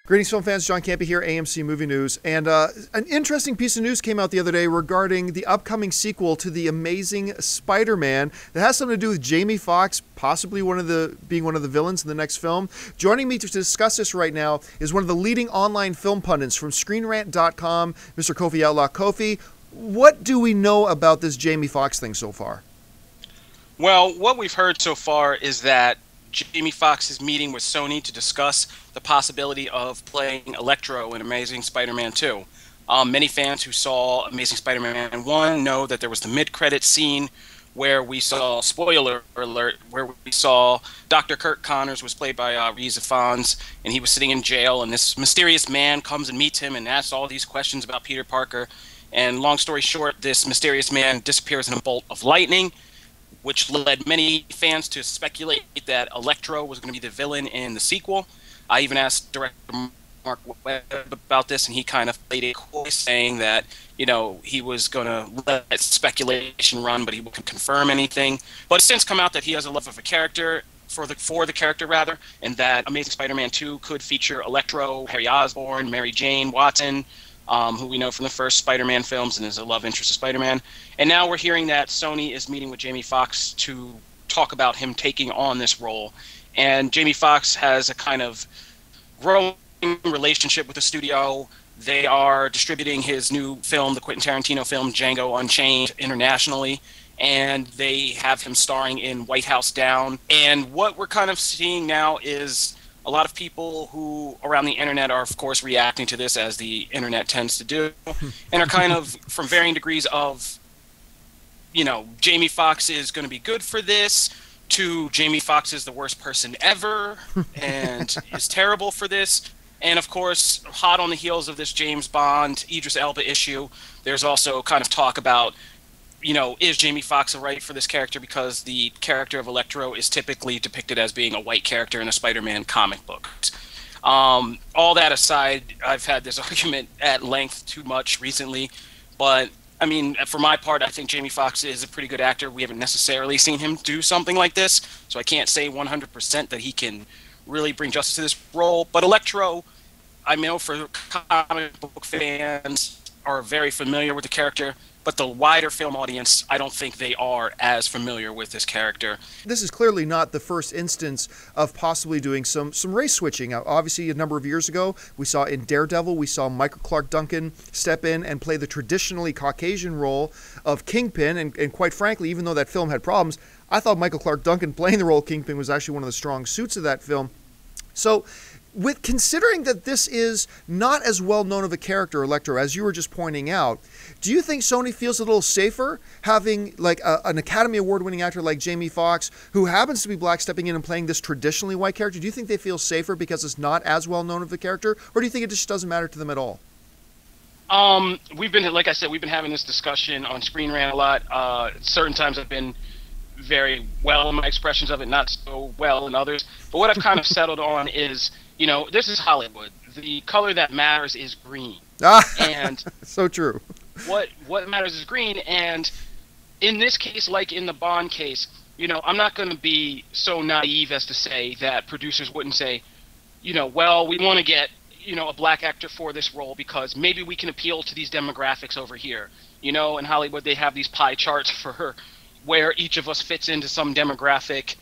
Greetings, film fans. John Campea here, AMC Movie News. And an interesting piece of news came out the other day regarding the upcoming sequel to The Amazing Spider-Man that has something to do with Jamie Foxx, possibly being one of the villains in the next film. Joining me to discuss this right now is one of the leading online film pundits from ScreenRant.com, Mr. Kofi Outlaw. Kofi, what do we know about this Jamie Foxx thing so far? Well, what we've heard so far is that Jamie Foxx is meeting with Sony to discuss the possibility of playing Electro in Amazing Spider-Man 2. Many fans who saw Amazing Spider-Man 1 know that there was the mid-credit scene where we saw, spoiler alert, where we saw Dr. Kirk Connors was played by Rhys Ifans, and he was sitting in jail, and this mysterious man comes and meets him and asks all these questions about Peter Parker. And long story short, this mysterious man disappears in a bolt of lightning, which led many fans to speculate that Electro was going to be the villain in the sequel. I even asked director Mark Webb about this, and he kind of played it coy, saying that, you know, he was going to let speculation run, but he wouldn't confirm anything. But it's since come out that he has a love of a character, for the character rather, and that Amazing Spider-Man 2 could feature Electro, Harry Osborn, Mary Jane Watson, who we know from the first Spider-Man films and is a love interest of Spider-Man. And now we're hearing that Sony is meeting with Jamie Foxx to talk about him taking on this role. And Jamie Foxx has a kind of growing relationship with the studio. They are distributing his new film, the Quentin Tarantino film, Django Unchained, internationally. And they have him starring in White House Down. And what we're kind of seeing now is a lot of people who around the internet are, of course, reacting to this, as the internet tends to do, and are kind of from varying degrees of, you know, Jamie Foxx is going to be good for this, to Jamie Foxx is the worst person ever and is terrible for this. And, of course, hot on the heels of this James Bond, Idris Elba issue, there's also kind of talk about, you know, is Jamie Foxx right for this character, because the character of Electro is typically depicted as being a white character in a Spider-Man comic book. All that aside, I've had this argument at length too much recently, but I mean, for my part, I think Jamie Foxx is a pretty good actor. We haven't necessarily seen him do something like this, so I can't say 100% that he can really bring justice to this role. But Electro, I know for comic book fans, are very familiar with the character, but the wider film audience, I don't think they are as familiar with this character. This is clearly not the first instance of possibly doing some race switching. Obviously, a number of years ago, we saw in Daredevil, we saw Michael Clark Duncan step in and play the traditionally Caucasian role of Kingpin. And quite frankly, even though that film had problems, I thought Michael Clark Duncan playing the role of Kingpin was actually one of the strong suits of that film. So, with considering that this is not as well known of a character, Electro, as you were just pointing out, do you think Sony feels a little safer having like an Academy Award winning actor like Jamie Foxx, who happens to be black, stepping in and playing this traditionally white character? Do you think they feel safer because it's not as well known of a character, or do you think it just doesn't matter to them at all? We've been, like I said, we've been having this discussion on Screen Rant a lot. Certain times I've been very well in my expressions of it, not so well in others. But what I've kind of settled on is, you know, this is Hollywood. The color that matters is green. And so true. What matters is green. And in this case, like in the Bond case, you know, I'm not going to be so naive as to say that producers wouldn't say, you know, well, we want to get, you know, a black actor for this role because maybe we can appeal to these demographics over here. You know, in Hollywood, they have these pie charts for where each of us fits into some demographic,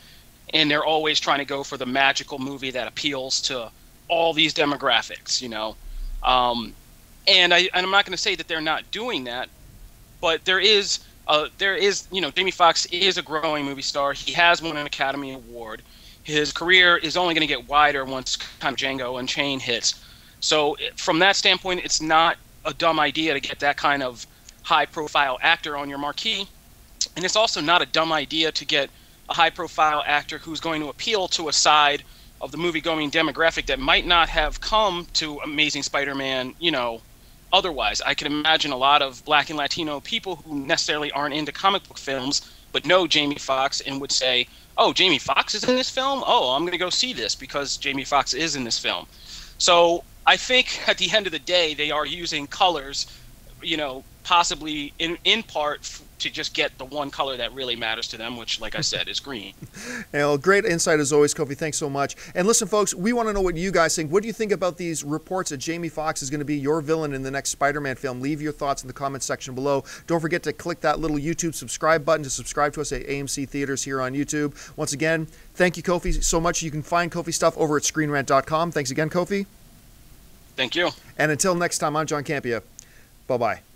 and they're always trying to go for the magical movie that appeals to all these demographics, you know. And I'm not going to say that they're not doing that, but there is, you know, Jamie Foxx is a growing movie star. He has won an Academy Award. His career is only going to get wider once kind of Django Unchained hits. So from that standpoint, it's not a dumb idea to get that kind of high-profile actor on your marquee. And it's also not a dumb idea to get a high-profile actor who's going to appeal to a side of the movie-going demographic that might not have come to Amazing Spider-Man, you know, otherwise. I can imagine a lot of Black and Latino people who necessarily aren't into comic book films but know Jamie Foxx and would say, oh, Jamie Foxx is in this film? Oh, I'm going to go see this because Jamie Foxx is in this film. So I think at the end of the day, they are using colors, you know, possibly in part to just get the one color that really matters to them, which, like I said, is green. Well, great insight as always, Kofi. Thanks so much. And listen, folks, we want to know what you guys think. What do you think about these reports that Jamie Foxx is going to be your villain in the next Spider-Man film? Leave your thoughts in the comments section below. Don't forget to click that little YouTube subscribe button to subscribe to us at AMC Theaters here on YouTube. Once again, thank you, Kofi, so much. You can find Kofi stuff over at ScreenRant.com. Thanks again, Kofi. Thank you. And until next time, I'm John Campea. Bye-bye.